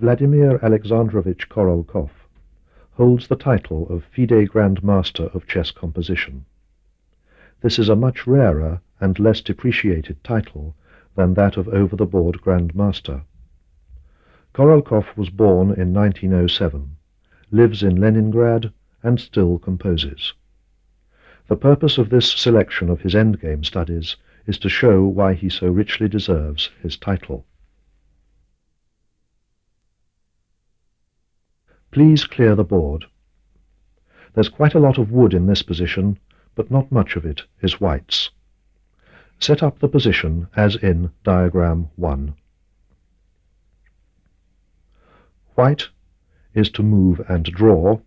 Vladimir Alexandrovich KOROLKOV holds the title of FIDE Grandmaster of chess composition. This is a much rarer and less depreciated title than that of over-the-board Grandmaster. KOROLKOV was born in 1907, lives in Leningrad, and still composes. The purpose of this selection of his endgame studies is to show why he so richly deserves his title. Please clear the board. There's quite a lot of wood in this position, but not much of it is white's. Set up the position as in diagram 1. White is to move and draw,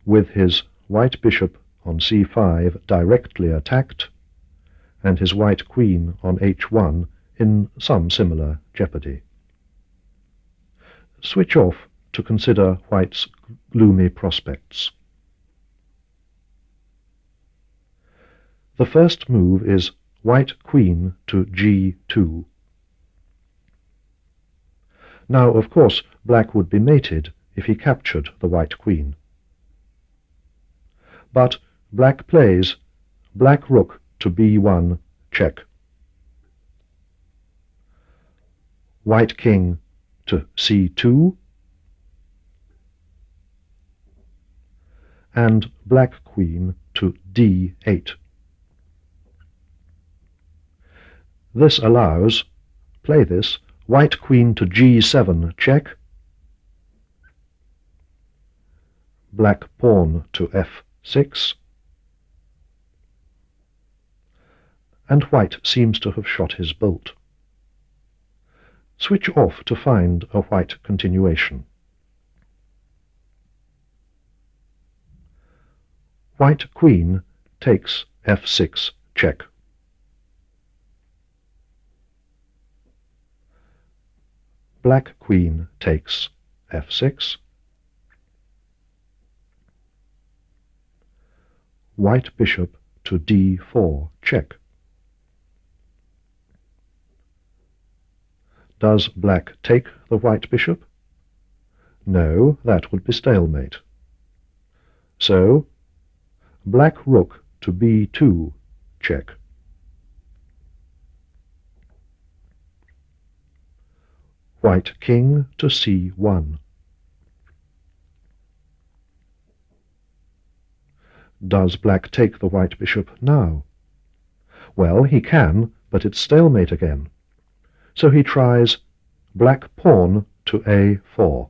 with his white bishop on c5 directly attacked, and his white queen on h1 in some similar jeopardy. Switch off to consider white's gloomy prospects. The first move is white queen to g2. Now, of course, black would be mated if he captured the white queen. But black plays black rook to b1 check, white king to c2, and black queen to d8. This allows, play this, white queen to g7 check, black pawn to f6, and white seems to have shot his bolt. Switch off to find a white continuation. White queen takes f6 check. Black queen takes f6. White bishop to d4 check. Does black take the white bishop? No, that would be stalemate. So, black rook to b2 check. White king to c1. Does black take the white bishop now? Well, he can, but it's stalemate again. So he tries black pawn to a4.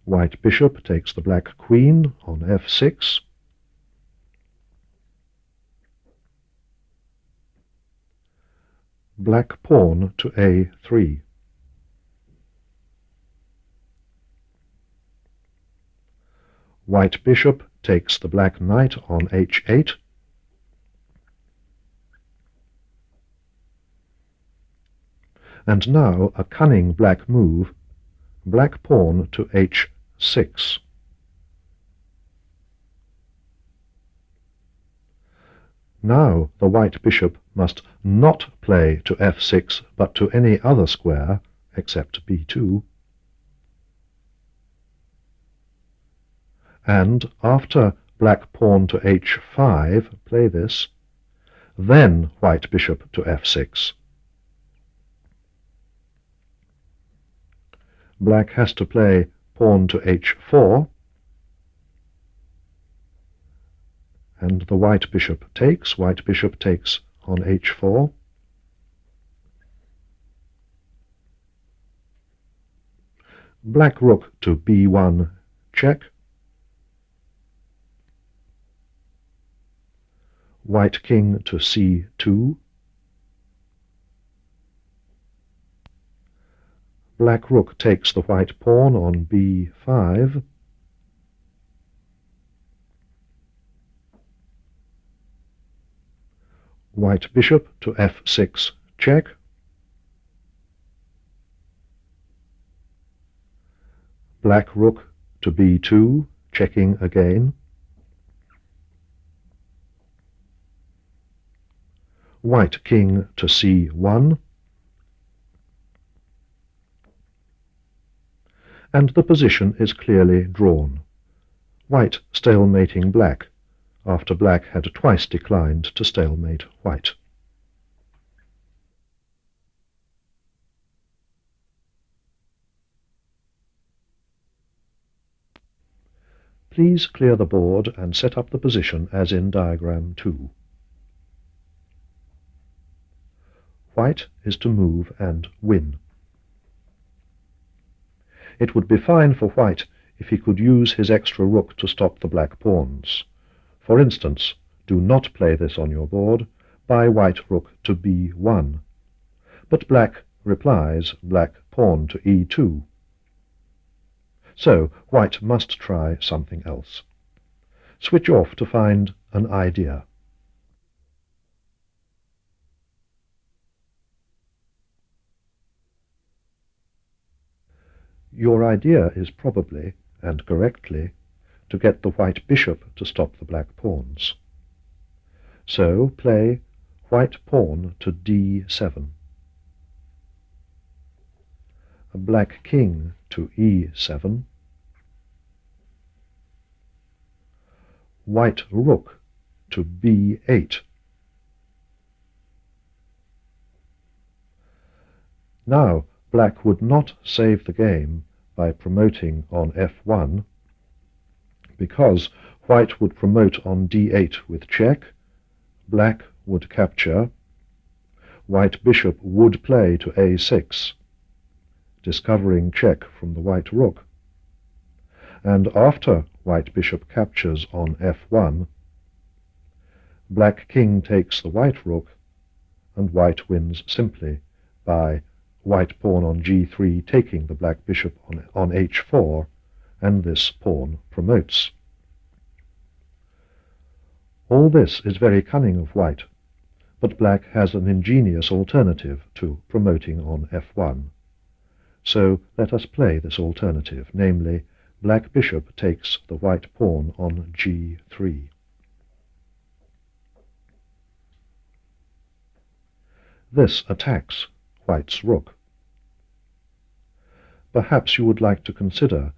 White bishop takes the black queen on f6. Black pawn to a3. White bishop takes the black knight on h8. And now a cunning black move, black pawn to h6. Now the white bishop must not play to f6, but to any other square, except b2. And after black pawn to h5, play this, then white bishop to f6. Black has to play pawn to h4, and the white bishop takes on h4. Black rook to b1 check. White king to c2. Black rook takes the white pawn on b5. White bishop to f6 check. Black rook to b2, checking again. white king to c1, and the position is clearly drawn. White stalemating black, after black had twice declined to stalemate white. Please clear the board and set up the position as in diagram 2. White is to move and win. It would be fine for white if he could use his extra rook to stop the black pawns. For instance, do not play this on your board, buy white rook to b1. But black replies black pawn to e2. So white must try something else. Switch off to find an idea. Your idea is probably, and correctly, to get the white bishop to stop the black pawns. So play white pawn to d7, a black king to e7, white rook to b8. Now black would not save the game by promoting on f1, because white would promote on d8 with check, black would capture, white bishop would play to a6, discovering check from the white rook, and after white bishop captures on f1, black king takes the white rook, and white wins simply by white pawn on g3 taking the black bishop on h4, and this pawn promotes. All this is very cunning of white, but black has an ingenious alternative to promoting on f1. So let us play this alternative, namely, black bishop takes the white pawn on g3. This attacks white's rook. Perhaps you would like to consider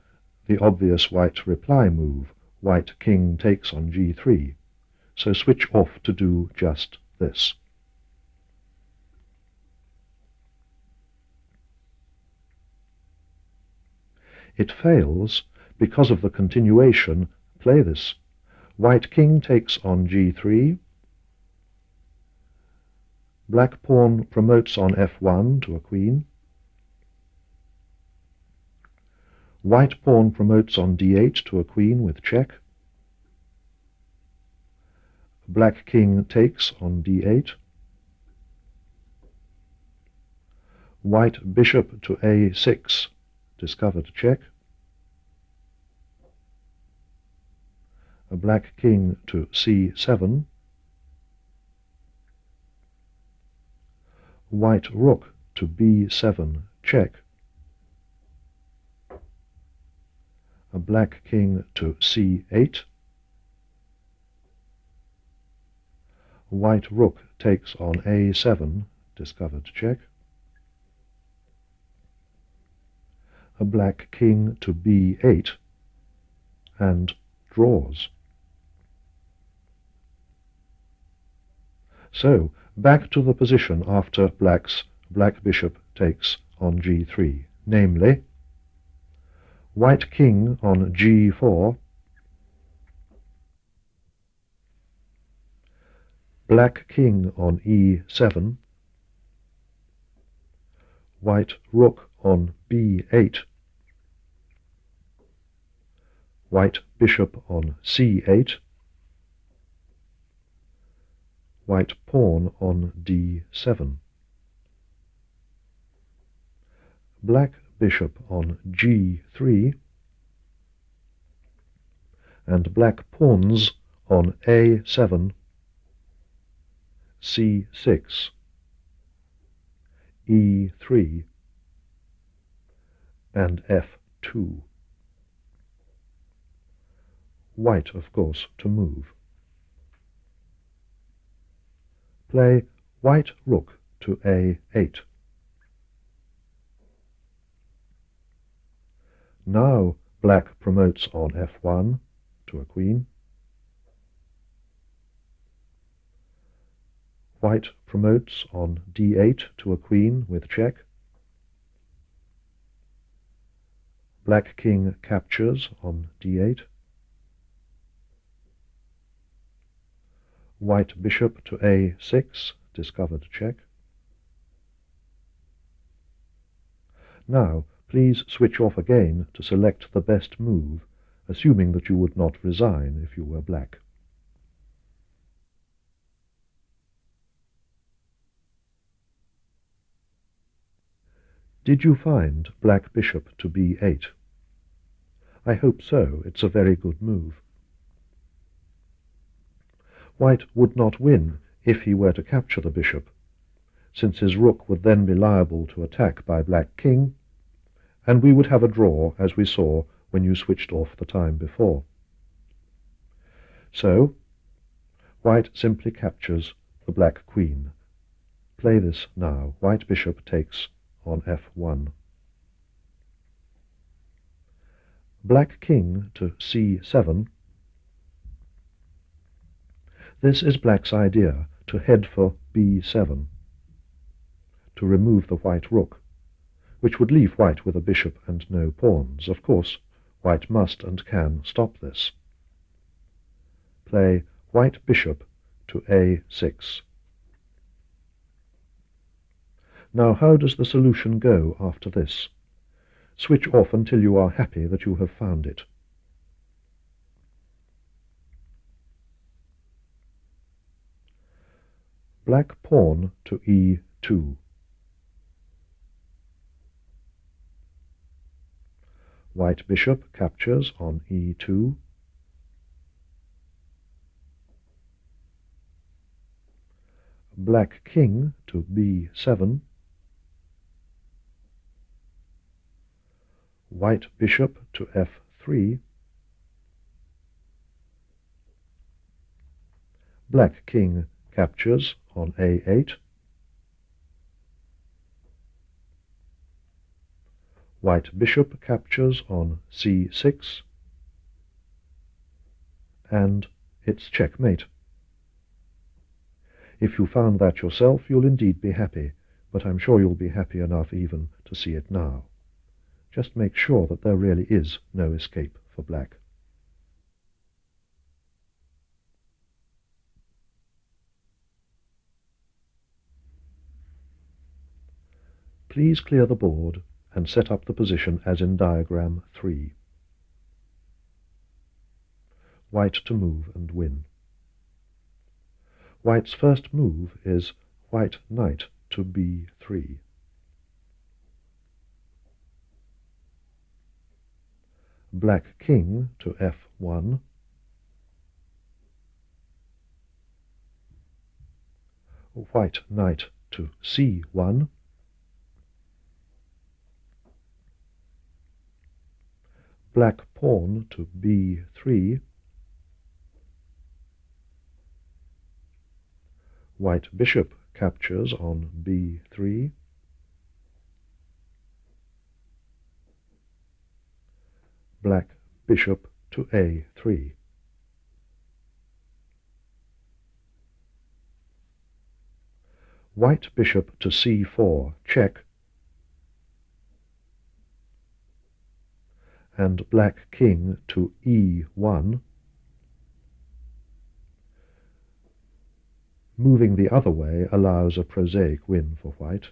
the obvious white reply move, white king takes on g3, so switch off to do just this. It fails because of the continuation. Play this. White king takes on g3, black pawn promotes on f1 to a queen, white pawn promotes on d8 to a queen with check, black king takes on d8, white bishop to a6, discovered check, a black king to c7, white rook to b7, check, a black king to c8, white rook takes on a7, discovered check, a black king to b8, and draws. So, back to the position after black bishop takes on g3, namely, white king on g4, black king on e7, white rook on b8, white bishop on c8, white pawn on d7, black bishop on g3, and black pawns on a7, c6, e3, and f2. White, of course, to move. Play white rook to a8. Now black promotes on f1 to a queen. White promotes on d8 to a queen with check. Black king captures on d8. White bishop to a6, discovered check. Now, please switch off again to select the best move, assuming that you would not resign if you were black. Did you find black bishop to b8? I hope so. It's a very good move. White would not win if he were to capture the bishop, since his rook would then be liable to attack by black king, and we would have a draw, as we saw when you switched off the time before. So, white simply captures the black queen. Play this now. White bishop takes on f1. Black king to c7. This is black's idea, to head for b7, to remove the white rook, which would leave white with a bishop and no pawns. Of course, white must and can stop this. Play white bishop to a6. Now how does the solution go after this? Switch off until you are happy that you have found it. Black pawn to e2. White bishop captures on e2. Black king to b7. White bishop to f3. Black king captures on a8. White bishop captures on c6. And it's checkmate. If you found that yourself, you'll indeed be happy, but I'm sure you'll be happy enough even to see it now. Just make sure that there really is no escape for black. Please clear the board and set up the position as in diagram 3. White to move and win. White's first move is white knight to b3. Black king to f1. White knight to c1. Black pawn to b3. White bishop captures on b3. Black bishop to a3. White bishop to c4, check, and black king to e1. Moving the other way allows a prosaic win for white.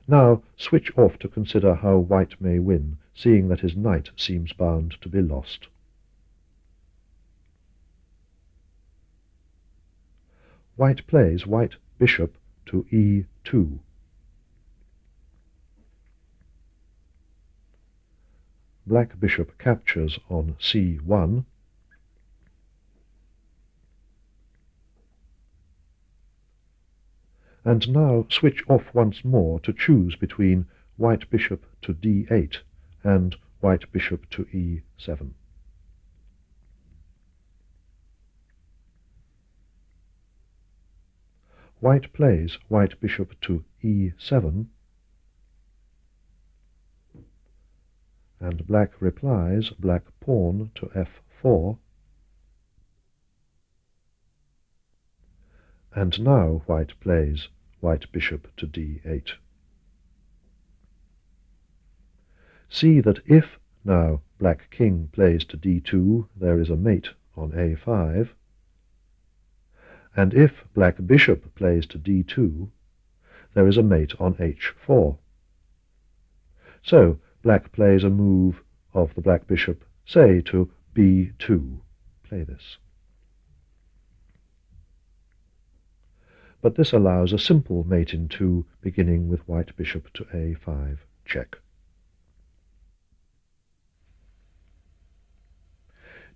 Now switch off to consider how white may win, seeing that his knight seems bound to be lost. White plays white bishop to e2. Black bishop captures on c1. And now switch off once more to choose between white bishop to d8 and white bishop to e7. White plays white bishop to e7, and black replies black pawn to f4, and now white plays white bishop to d8. See that if now black king plays to d2, there is a mate on a5, and if black bishop plays to d2, there is a mate on h4. So black plays a move of the black bishop, say, to b2. Play this. But this allows a simple mate in 2, beginning with white bishop to a5, check.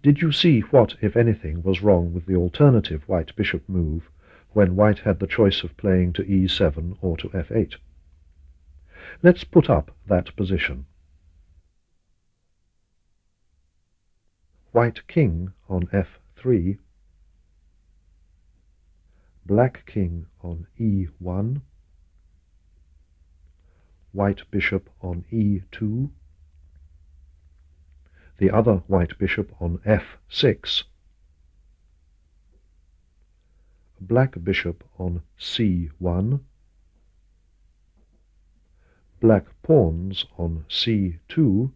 Did you see what, if anything, was wrong with the alternative white bishop move when white had the choice of playing to e7 or to f8? Let's put up that position. White king on f3, black king on e1, white bishop on e2, the other white bishop on f6, black bishop on c1, black pawns on c2,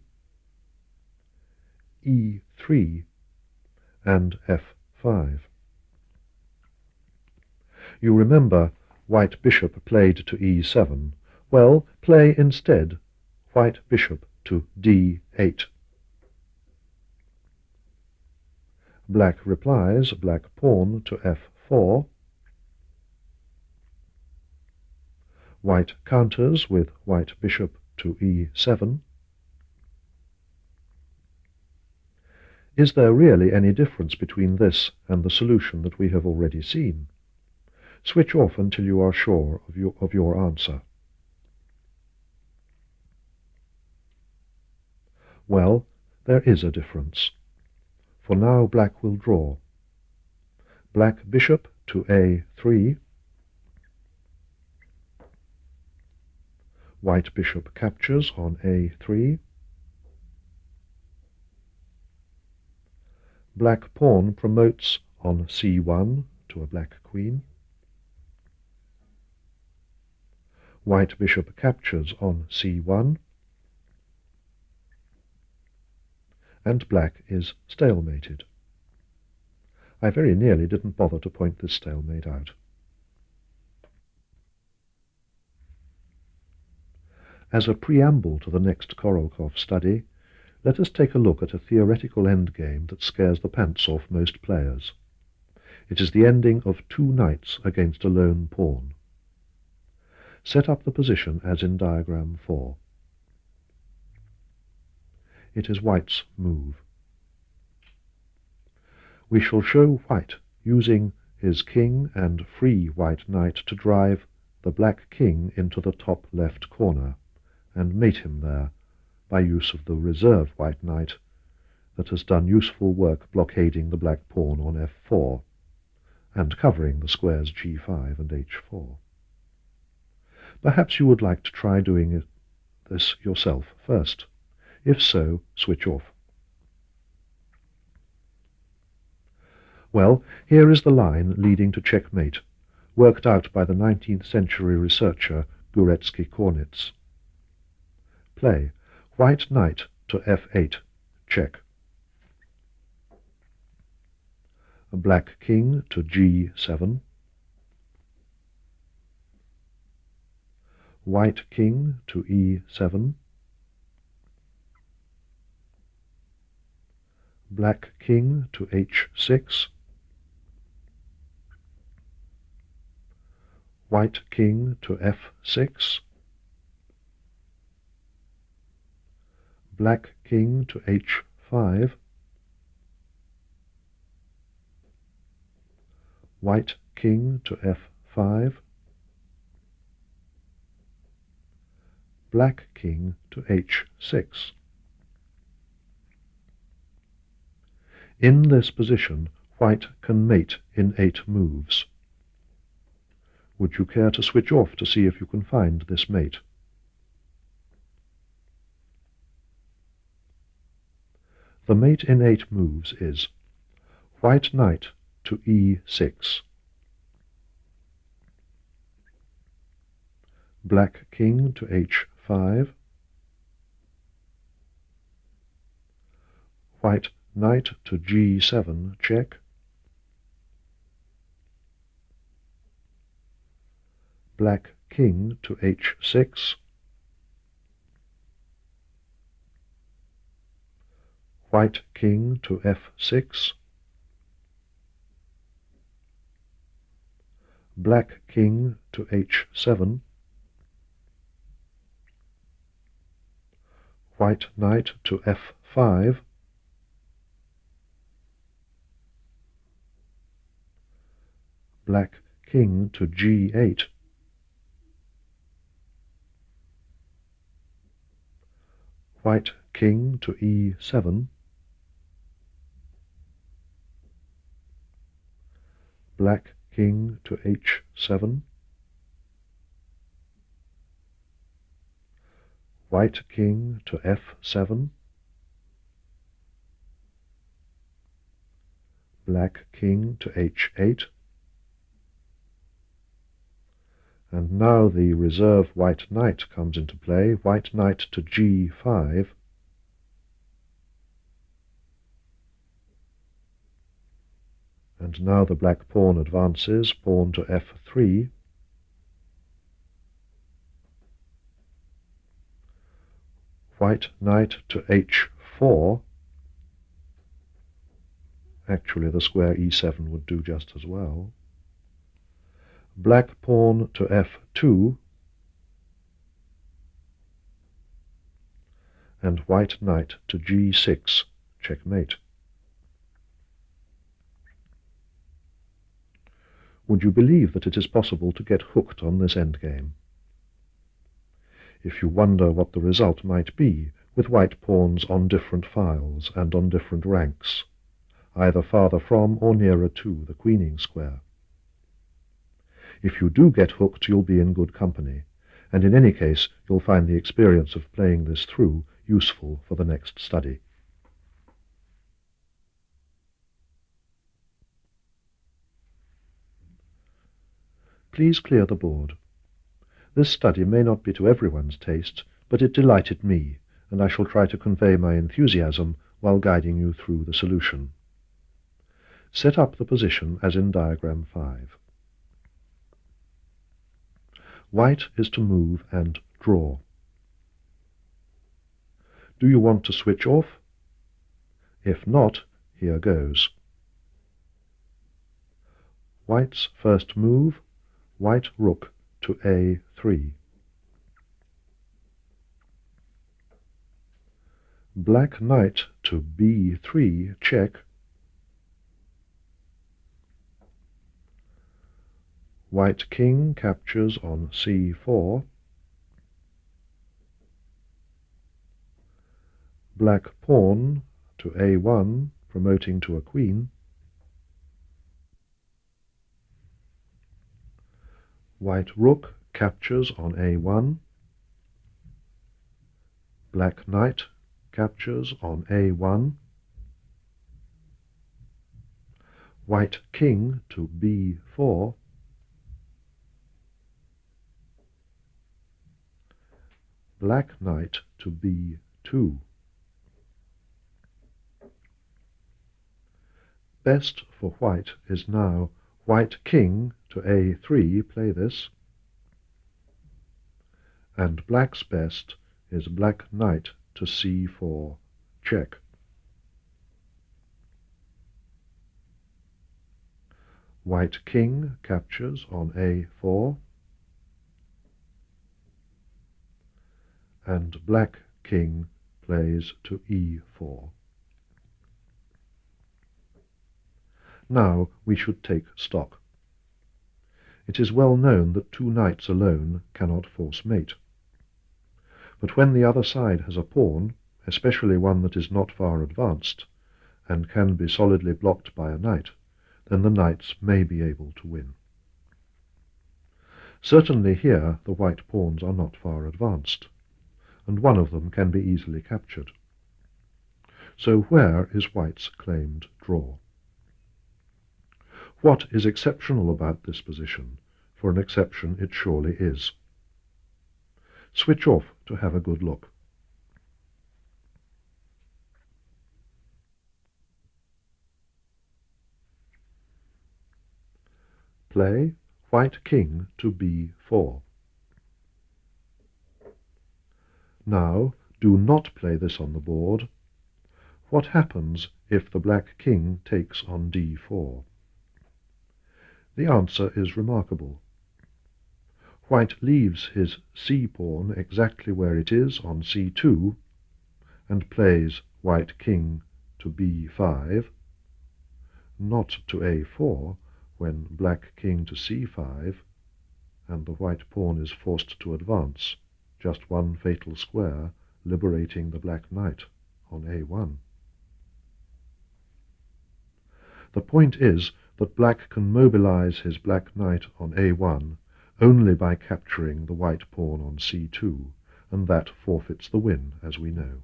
e3, and f5. You remember white bishop played to e7. Well, play instead white bishop to d8. Black replies black pawn to f4. White counters with white bishop to e7. Is there really any difference between this and the solution that we have already seen? Switch off until you are sure of your answer. Well, there is a difference, for now black will draw. Black bishop to a3, white bishop captures on a3, black pawn promotes on c1 to a black queen, white bishop captures on c1, and black is stalemated. I very nearly didn't bother to point this stalemate out. As a preamble to the next KOROLKOV study, let us take a look at a theoretical endgame that scares the pants off most players. It is the ending of 2 knights against a lone pawn. Set up the position as in diagram 4. It is white's move. We shall show white using his king and free white knight to drive the black king into the top left corner, and mate him there by use of the reserve white knight that has done useful work blockading the black pawn on f4, and covering the squares g5 and h4. Perhaps you would like to try doing this yourself first. If so, switch off. Well, here is the line leading to checkmate, worked out by the 19th century researcher Górecki-Kornitz. Play white knight to f8, check. A black king to g7, white king to e7, black king to h6, white king to f6, black king to h5, white king to f5, black king to h6. In this position, white can mate in 8 moves. Would you care to switch off to see if you can find this mate? The mate in 8 moves is white knight to e6, black king to h5, white knight to g7 check, black king to h6, white king to f6, black king to h7, white knight to f5, black king to g8, white king to e7, black king to h7, white king to f7, black king to h8, and now the reserve white knight comes into play, white knight to g5, and now the black pawn advances, pawn to f3, white knight to h4, actually the square e7 would do just as well, black pawn to f2, and white knight to g6, checkmate. Would you believe that it is possible to get hooked on this endgame? If you wonder what the result might be, with white pawns on different files and on different ranks, either farther from or nearer to the queening square. If you do get hooked, you'll be in good company, and in any case you'll find the experience of playing this through useful for the next study. Please clear the board. This study may not be to everyone's taste, but it delighted me, and I shall try to convey my enthusiasm while guiding you through the solution. Set up the position as in diagram 5. White is to move and draw. Do you want to switch off? If not, here goes. White's first move, white rook to a3. Black knight to b3 check. White king captures on c4. Black pawn to a1, promoting to a queen. White rook captures on a1. Black knight captures on a1. White king to b4. Black knight to b2. Best for white is now white king to a3, play this, and black's best is black knight to c4, check. White king captures on a4, and black king plays to e4. Now we should take stock. It is well known that 2 knights alone cannot force mate. But when the other side has a pawn, especially one that is not far advanced, and can be solidly blocked by a knight, then the knights may be able to win. Certainly here the white pawns are not far advanced, and one of them can be easily captured. So where is white's claimed draw? What is exceptional about this position? For an exception it surely is. Switch off to have a good look. Play white king to b4. Now, do not play this on the board. What happens if the black king takes on d4? The answer is remarkable. White leaves his c-pawn exactly where it is on c2, and plays white king to b5, not to a4, when black king to c5, and the white pawn is forced to advance, just one fatal square, liberating the black knight on a1. The point is that black can mobilize his black knight on a1 only by capturing the white pawn on c2, and that forfeits the win, as we know.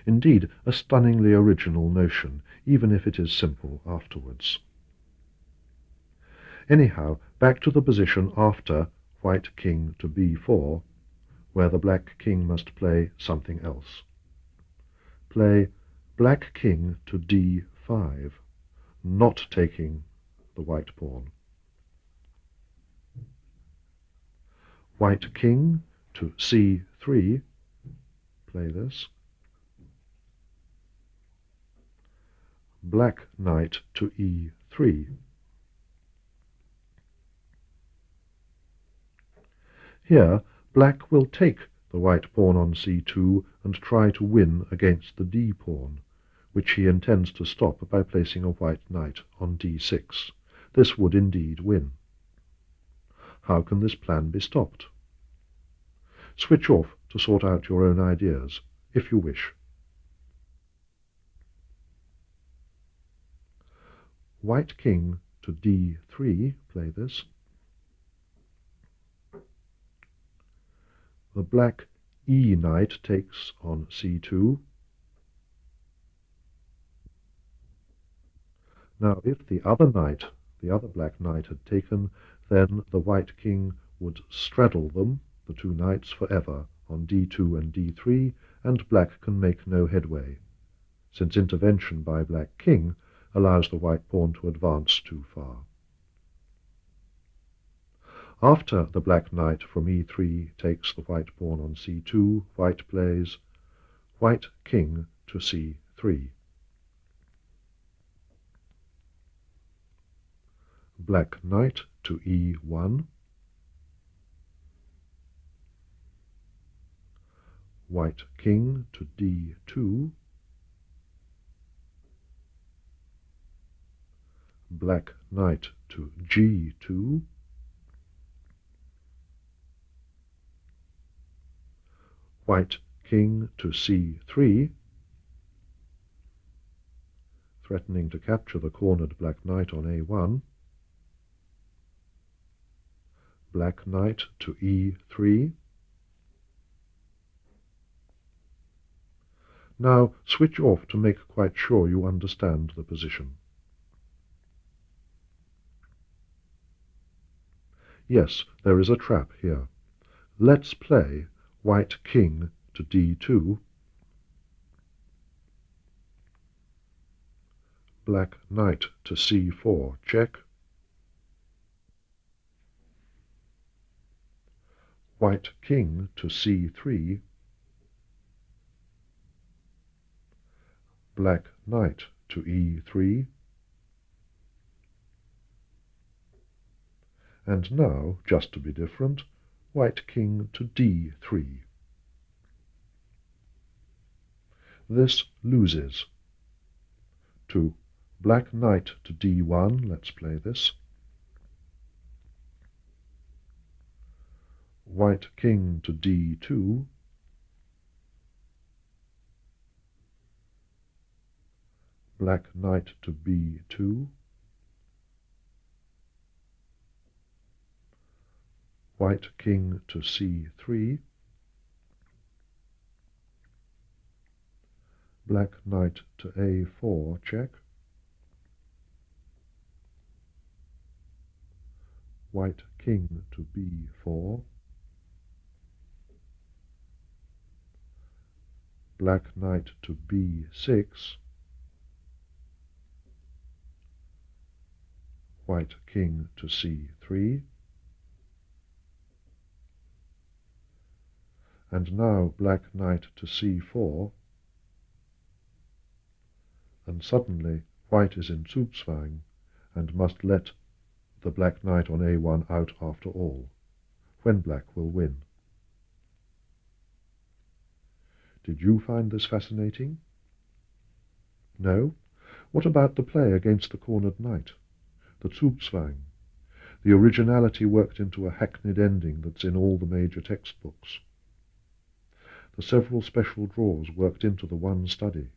Indeed, a stunningly original notion, even if it is simple afterwards. Anyhow, back to the position after white king to b4, where the black king must play something else. Play black king to d5, not taking the white pawn. White king to c3, play this. Black knight to e3. Here, black will take the white pawn on c2 and try to win against the d-pawn, which he intends to stop by placing a white knight on d6. This would indeed win. How can this plan be stopped? Switch off to sort out your own ideas, if you wish. White king to d3, play this. The black e knight takes on c2. Now, if the other knight, the other black knight, had taken, then the white king would straddle them, the two knights, forever, on d2 and d3, and black can make no headway, since intervention by black king allows the white pawn to advance too far. After the black knight from e3 takes the white pawn on c2, white plays white king to c3. Black knight to e1. White king to d2. Black knight to g2. White king to c3, threatening to capture the cornered black knight on a1. Black knight to e3. Now switch off to make quite sure you understand the position. Yes, there is a trap here. Let's play white king to d2. Black knight to c4, check. White king to c3. Black knight to e3. And now, just to be different, white king to d3. This loses. To black knight to d1, let's play this. White king to d2. Black knight to b2. white king to c3, black knight to a4 check, white king to b4, black knight to b6, white king to c3, and now black knight to c4, and suddenly white is in Zugzwang and must let the black knight on a1 out after all, when black will win. Did you find this fascinating? No? What about the play against the cornered knight? The Zugzwang, the originality worked into a hackneyed ending that's in all the major textbooks. The several special draws worked into the one study.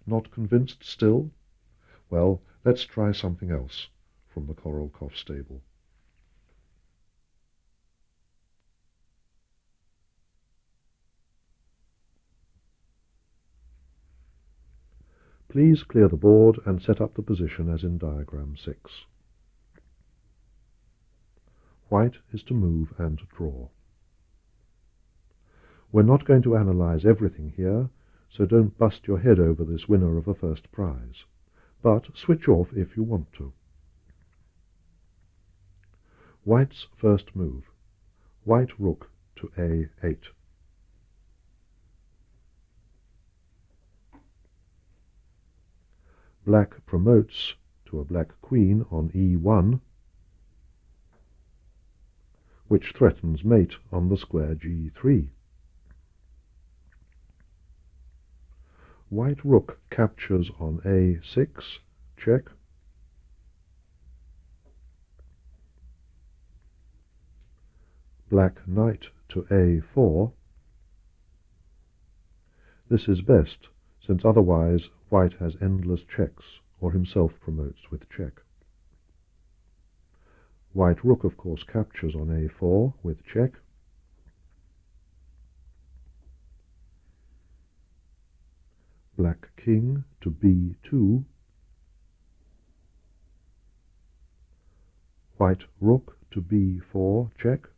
Not convinced still? Well, let's try something else from the KOROLKOV stable. Please clear the board and set up the position as in diagram 6. White is to move and draw. We're not going to analyze everything here, so don't bust your head over this winner of a first prize, but switch off if you want to. White's first move. White rook to a8. Black promotes to a black queen on e1, which threatens mate on the square g3. White rook captures on a6, check. Black knight to a4. This is best, since otherwise white has endless checks, or himself promotes with check. White rook, of course, captures on a4 with check. Black king to b2. White rook to b4, check.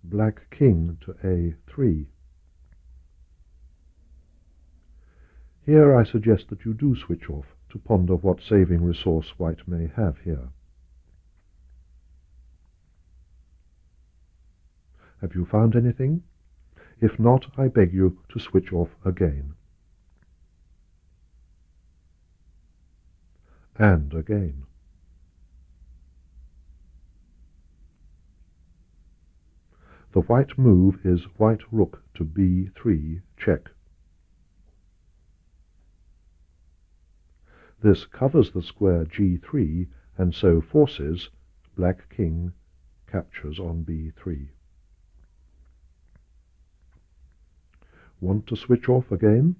Black king to a3. Here I suggest that you do switch off to ponder what saving resource white may have here. Have you found anything? If not, I beg you to switch off again. And again. The white move is white rook to b3, check. This covers the square g3 and so forces black king captures on b3. Want to switch off again?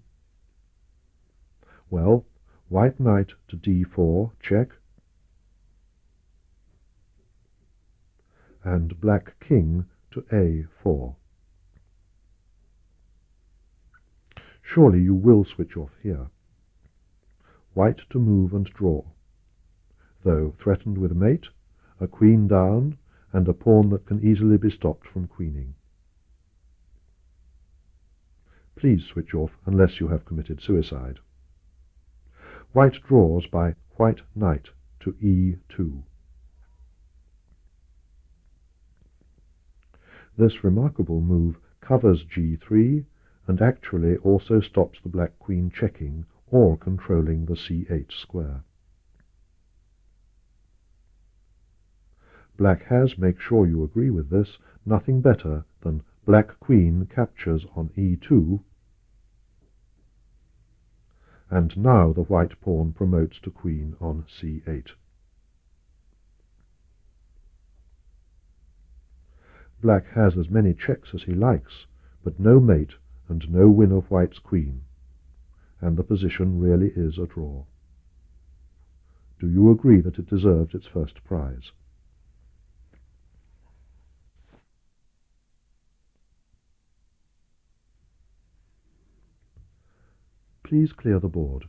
Well, white knight to d4, check, and black king to a4. Surely you will switch off here. White to move and draw, though threatened with mate, a queen down, and a pawn that can easily be stopped from queening. Please switch off unless you have committed suicide. White draws by white knight to e2. This remarkable move covers g3 and actually also stops the black queen checking or controlling the c8 square. Black has, make sure you agree with this, nothing better than black queen captures on e2, and now the white pawn promotes to queen on c8. Black has as many checks as he likes, but no mate and no win of white's queen, and the position really is a draw. Do you agree that it deserves its first prize? Please clear the board.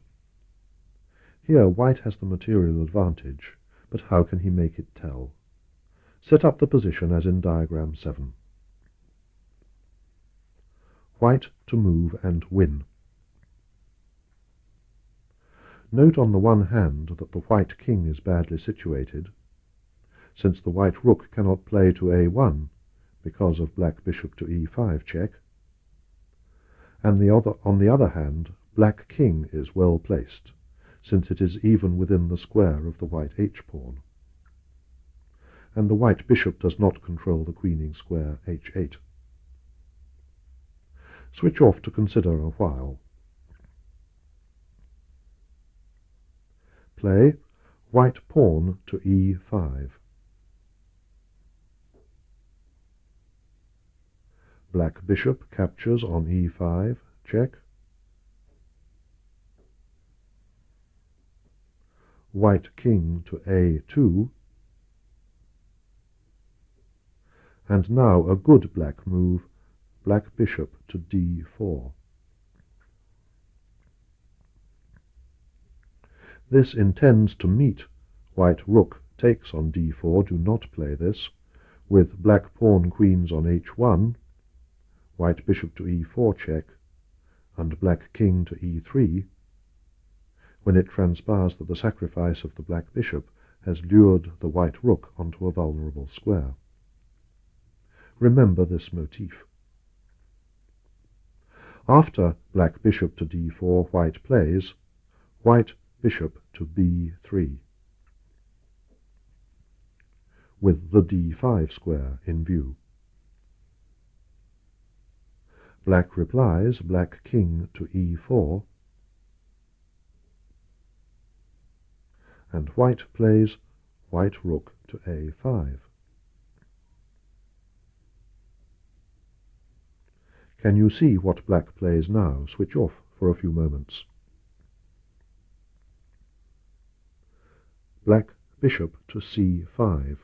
Here white has the material advantage, but how can he make it tell? Set up the position as in diagram 7. White to move and win. Note on the one hand that the white king is badly situated, since the white rook cannot play to a1 because of black bishop to e5 check, and on the other hand, black king is well placed, since it is even within the square of the white h-pawn, and the white bishop does not control the queening square h8. Switch off to consider a while. Play white pawn to e5. Black bishop captures on e5, check. White king to a2. And now a good black move, black bishop to d4. This intends to meet white rook takes on d4, do not play this, with black pawn queens on h1, white bishop to e4 check, and black king to e3, when it transpires that the sacrifice of the black bishop has lured the white rook onto a vulnerable square. Remember this motif. After black bishop to d4, white plays white bishop to b3, with the d5 square in view. Black replies black king to e4, and white plays white rook to a5. Can you see what black plays now? Switch off for a few moments. Black bishop to c5,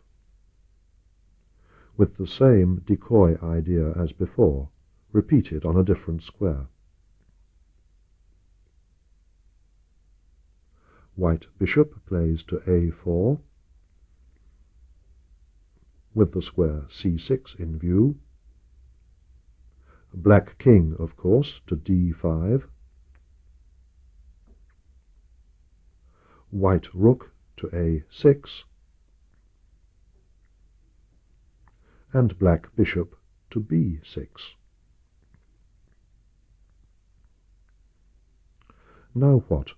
with the same decoy idea as before, repeated on a different square. White bishop plays to a4, with the square c6 in view. Black king, of course, to d5. White rook to a6. And black bishop to b6. Now what?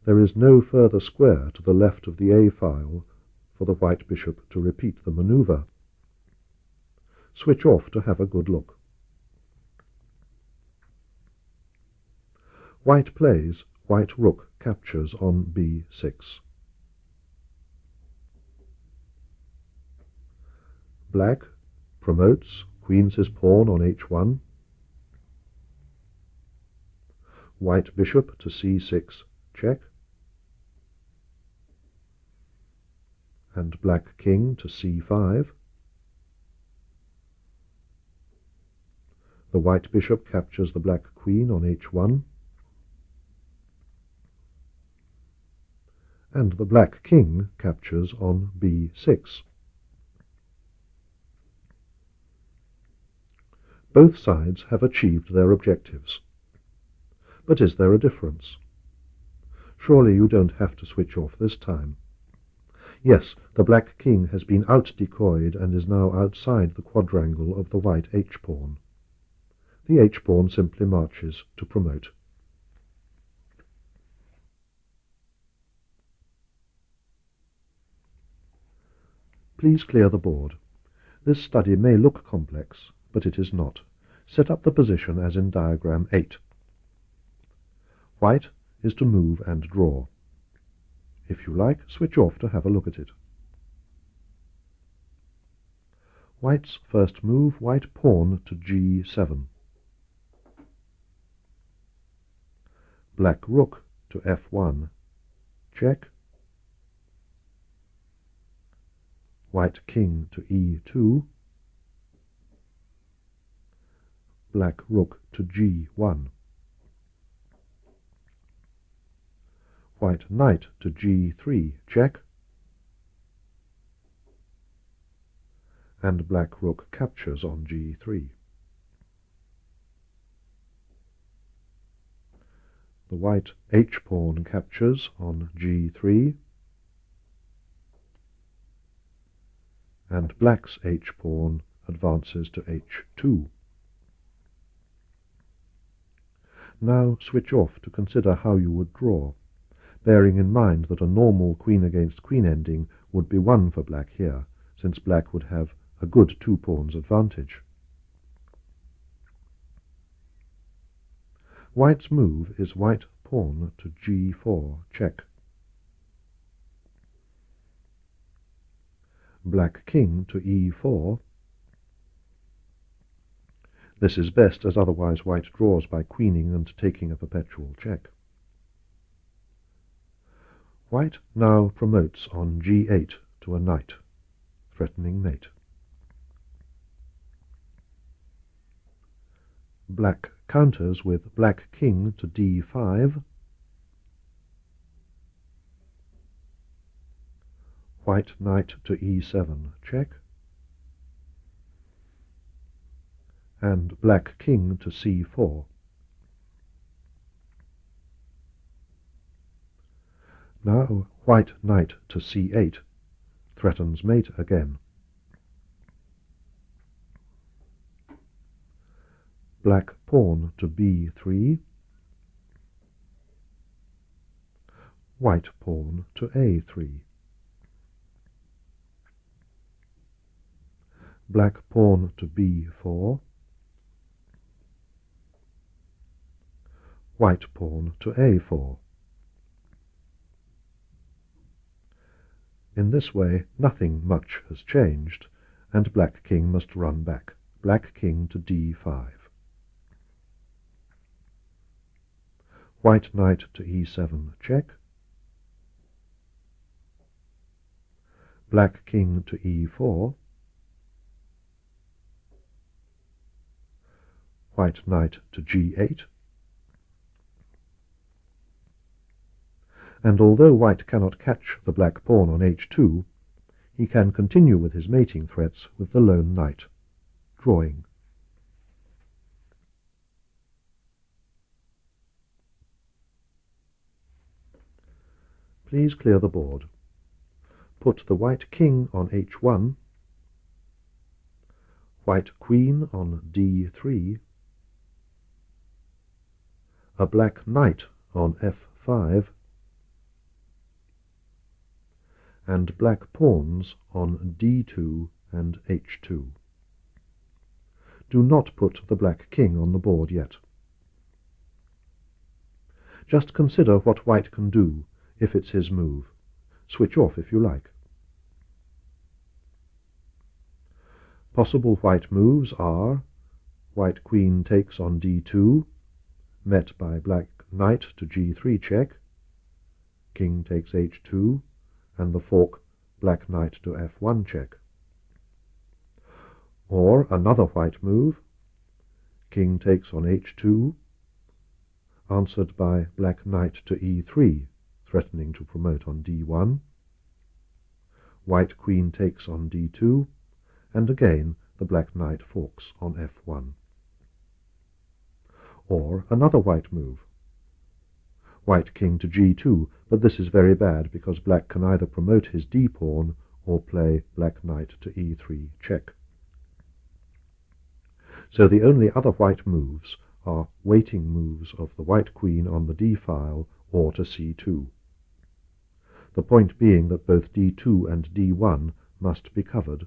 There is no further square to the left of the a-file for the white bishop to repeat the maneuver. Switch off to have a good look. White plays, white rook captures on b6. Black promotes, queens his pawn on h1. White bishop to c6, check. And black king to c5. The white bishop captures the black queen on h1. And the black king captures on b6. Both sides have achieved their objectives. But is there a difference? Surely you don't have to switch off this time. Yes, the black king has been out-decoyed and is now outside the quadrangle of the white h-pawn. The h-pawn simply marches to promote. Please clear the board. This study may look complex, but it is not. Set up the position as in diagram 8. White is to move and draw. If you like, switch off to have a look at it. White's first move, white pawn to g7. Black rook to f1, check. White king to e2. Black rook to g1. White knight to g3, check. And black rook captures on g3. The white h-pawn captures on g3, and black's h-pawn advances to h2. Now switch off to consider how you would draw, bearing in mind that a normal queen against queen ending would be won for black here, since black would have a good 2 pawns advantage. White's move is white pawn to g4, check. Black king to e4. This is best, as otherwise white draws by queening and taking a perpetual check. White now promotes on g8 to a knight, threatening mate. Black counters with black king to d5. White knight to e7, check. And black king to c4. Now white knight to c8 threatens mate again. Black pawn to b3. White pawn to a3. Black pawn to b4. White pawn to a4. In this way nothing much has changed, and black king must run back. Black king to d5. White knight to e7, check. Black king to e4. White knight to g8. And although white cannot catch the black pawn on h2, he can continue with his mating threats with the lone knight, drawing. Please clear the board. Put the white king on h1, white queen on d3, a black knight on f5, and black pawns on d2 and h2. Do not put the black king on the board yet. Just consider what white can do if it's his move. Switch off if you like. Possible white moves are white queen takes on d2, met by black knight to g3 check, king takes h2, and the fork black knight to f1 check. Or another white move, king takes on h2, answered by black knight to e3, threatening to promote on d1, white queen takes on d2, and again the black knight forks on f1. Or another white move, white king to g2, but this is very bad because black can either promote his d-pawn or play black knight to e3 check. So the only other white moves are waiting moves of the white queen on the d-file or to c2. The point being that both d2 and d1 must be covered,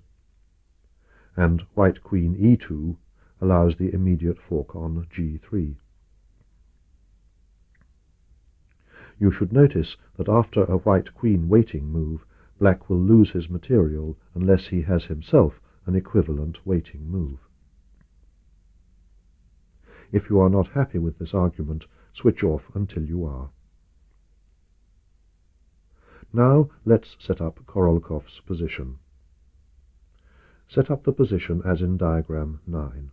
and white queen e2 allows the immediate fork on g3. You should notice that after a white queen waiting move, black will lose his material unless he has himself an equivalent waiting move. If you are not happy with this argument, switch off until you are. Now let's set up Korolkov's position. Set up the position as in diagram 9.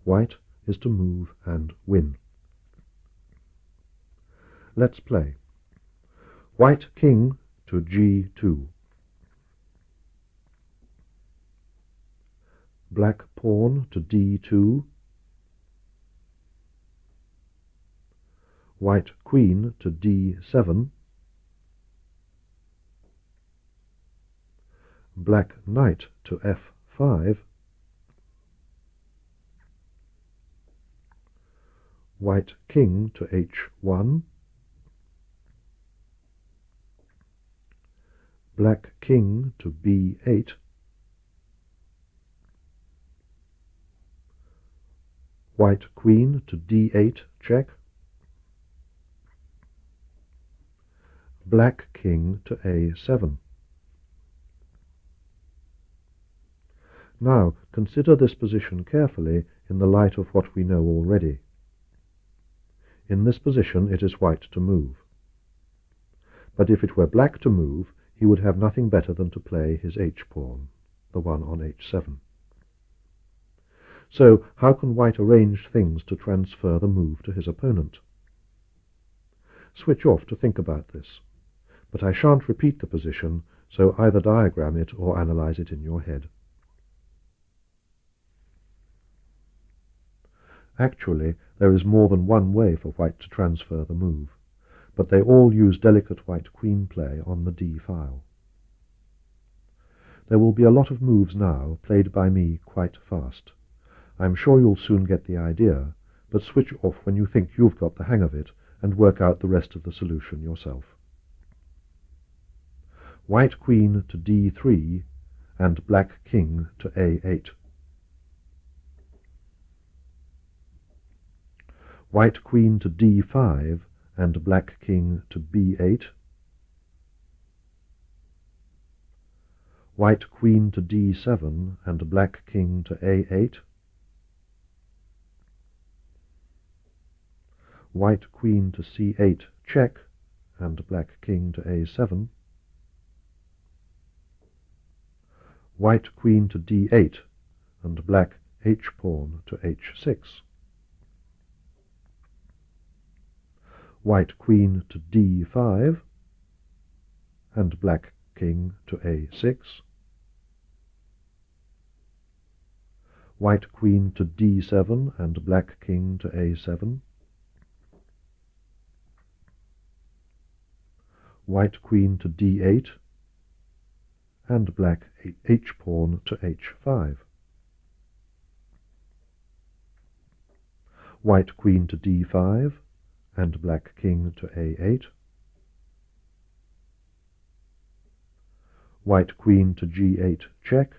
White is to move and win. Let's play. White king to g2. Black pawn to d2. White queen to d7. Black knight to f5. White king to h1. Black king to b8. White queen to d8 check. Black king to a7. Now consider this position carefully in the light of what we know already. In this position it is white to move. But if it were black to move, he would have nothing better than to play his h-pawn, the one on h7. So how can white arrange things to transfer the move to his opponent? Switch off to think about this. But I shan't repeat the position, so either diagram it or analyze it in your head. Actually, there is more than one way for white to transfer the move, but they all use delicate white queen play on the d file. There will be a lot of moves now, played by me quite fast. I'm sure you'll soon get the idea, but switch off when you think you've got the hang of it, and work out the rest of the solution yourself. White queen to d3, and black king to a8. White queen to d5, and black king to b8. White queen to d7, and black king to a8. White queen to c8 check, and black king to a7. White queen to d8, and black h-pawn to h6. White queen to d5, and black king to a6. White queen to d7, and black king to a7. White queen to d8, and black h-pawn to h5. White queen to d5, and black king to a8. White queen to g8 check,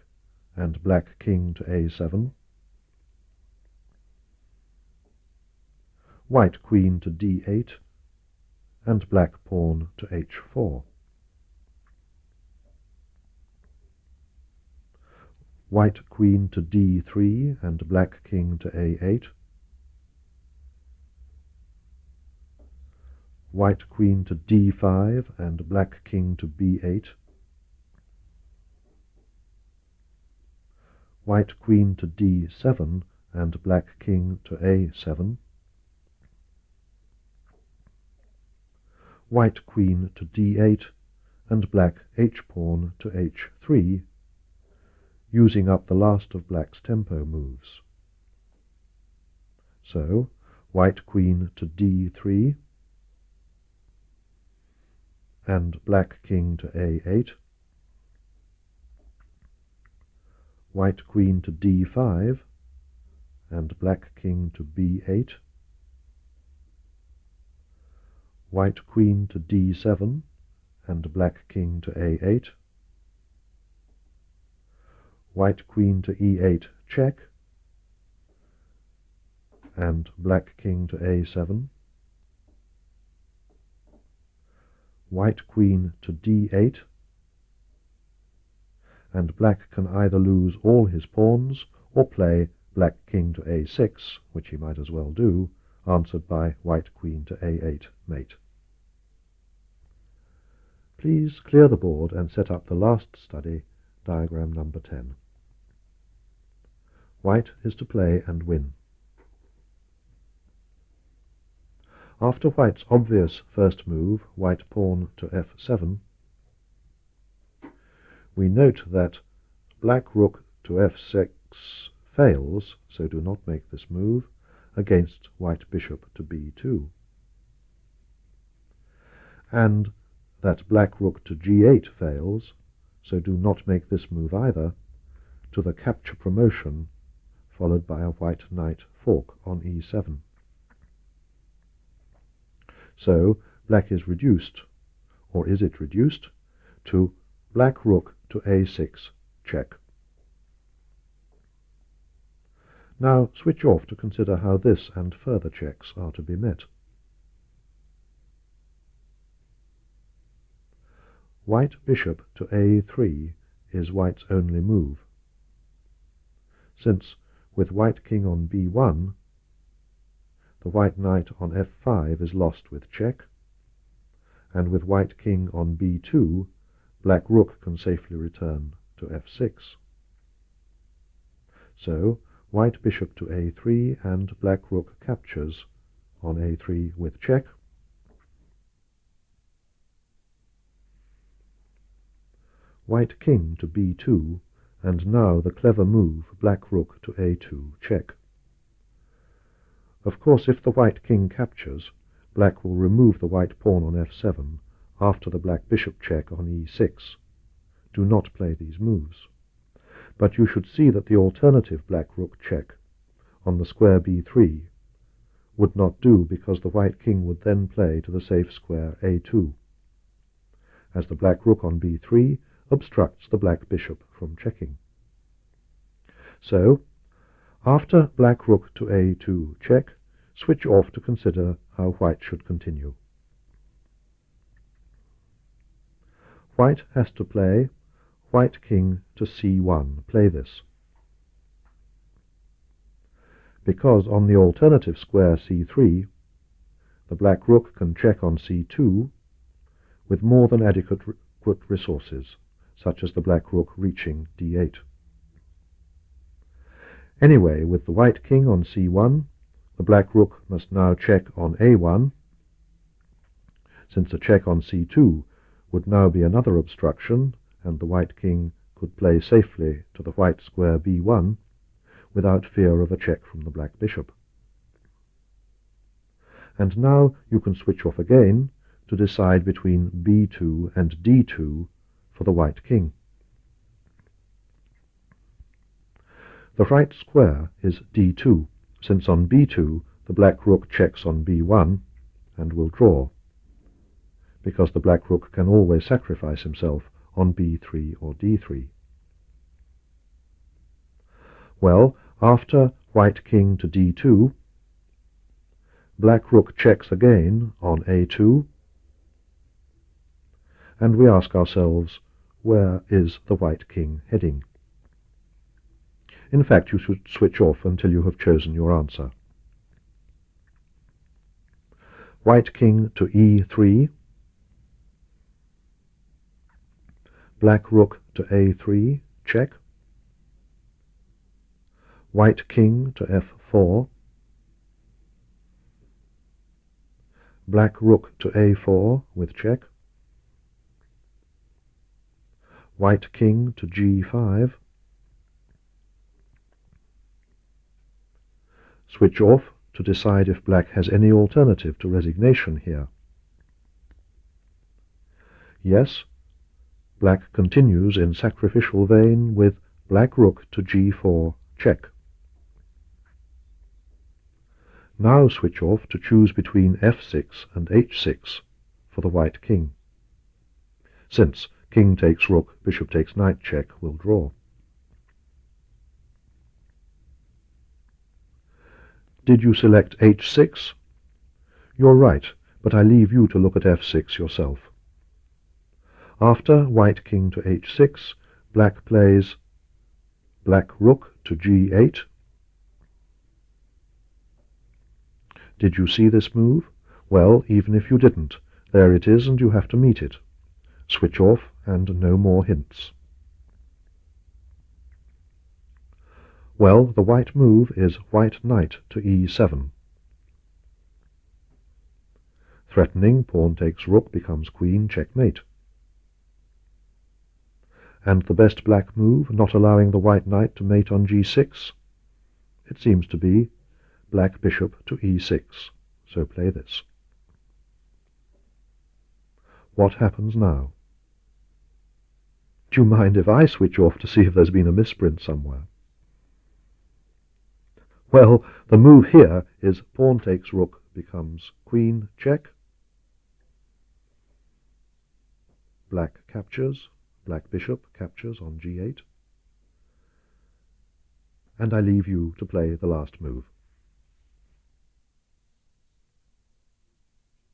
and black king to a7. White queen to d8, and black pawn to h4. White queen to d3, and black king to a8. White queen to d5, and black king to b8. White queen to d7, and black king to a7. White queen to d8, and black h-pawn to h3, using up the last of black's tempo moves. So, white queen to d3, and black king to a8. White queen to d5, and black king to b8. White queen to d7, and black king to a8. White queen to e8 check, and black king to a7. White queen to d8, and black can either lose all his pawns or play black king to a6, which he might as well do, answered by white queen to a8 mate. Please clear the board and set up the last study, diagram number 10. White is to play and win. After white's obvious first move, white pawn to f7, we note that black rook to f6 fails, so do not make this move, against white bishop to b2. And that black rook to g8 fails, so do not make this move either, to the capture promotion, followed by a white knight fork on e7. So black is reduced, or is it reduced, to black rook to a6 check. Now switch off to consider how this and further checks are to be met. White bishop to a3 is white's only move, since with white king on b1, the white knight on f5 is lost with check, and with white king on b2, black rook can safely return to f6. So white bishop to a3 and black rook captures on a3 with check. White king to b2, and now the clever move black rook to a2 check. Of course, if the white king captures, black will remove the white pawn on f7 after the black bishop check on e6. Do not play these moves. But you should see that the alternative black rook check on the square b3 would not do, because the white king would then play to the safe square a2, as the black rook on b3 obstructs the black bishop from checking. So, after black rook to a2 check, switch off to consider how white should continue. White has to play white king to c1. Play this, because on the alternative square c3, the black rook can check on c2 with more than adequate resources, such as the black rook reaching d8. Anyway, with the white king on c1, the black rook must now check on a1, since a check on c2 would now be another obstruction, and the white king could play safely to the white square b1 without fear of a check from the black bishop. And now you can switch off again to decide between b2 and d2 for the white king. The right square is d2, since on b2 the black rook checks on b1 and will draw, because the black rook can always sacrifice himself on b3 or d3. Well, after white king to d2, black rook checks again on a2, and we ask ourselves, where is the white king heading? In fact, you should switch off until you have chosen your answer. White king to e3, black rook to a3, check. White king to f4, black rook to a4 with check. White king to g5. Switch off to decide if black has any alternative to resignation here. Yes, black continues in sacrificial vein with black rook to g4 check. Now switch off to choose between f6 and h6 for the white king, since king takes rook, bishop takes knight check will draw. Did you select h6? You're right, but I leave you to look at f6 yourself. After white king to h6, black plays black rook to g8. Did you see this move? Well, even if you didn't, there it is and you have to meet it. Switch off and no more hints. Well, the white move is white knight to e7. Threatening, pawn takes rook becomes queen, checkmate. And the best black move, not allowing the white knight to mate on g6? It seems to be black bishop to e6, so play this. What happens now? Do you mind if I switch off to see if there's been a misprint somewhere? Well, the move here is pawn takes rook becomes queen, check. Black captures, black bishop captures on g8. And I leave you to play the last move.